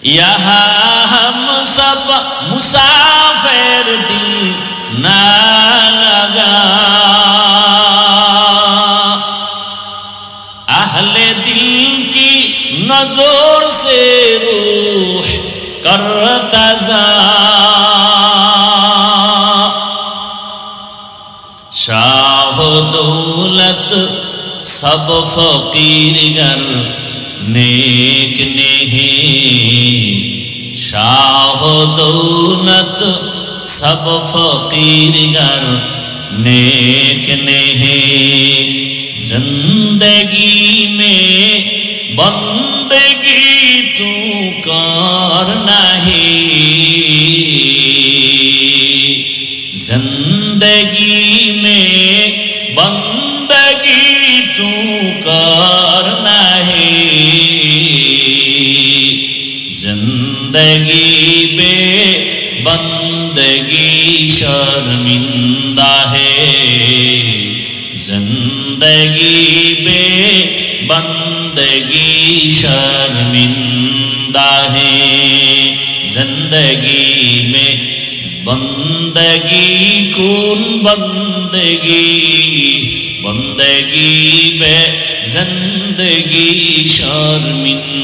यहाँ हम सब मुसाफिर दिल ना लगा, अहले दिल की नजर से रूह करता जा, शाह दौलत सब फकीर गर नेक नहीं, शाह दौलत सब फकीर गर नेक नहीं, जिंदगी में बंदगी तू कर नहीं, जिंदगी में बंदगी तू कर नहीं, जिंदगी में बंदगी शर्मिंदा है, जिंदगी में बंदगी शर्मिंदा है, जिंदगी में बंदगी कौन बंदगी, बंदगी में जिंदगी शर्मिंदगी।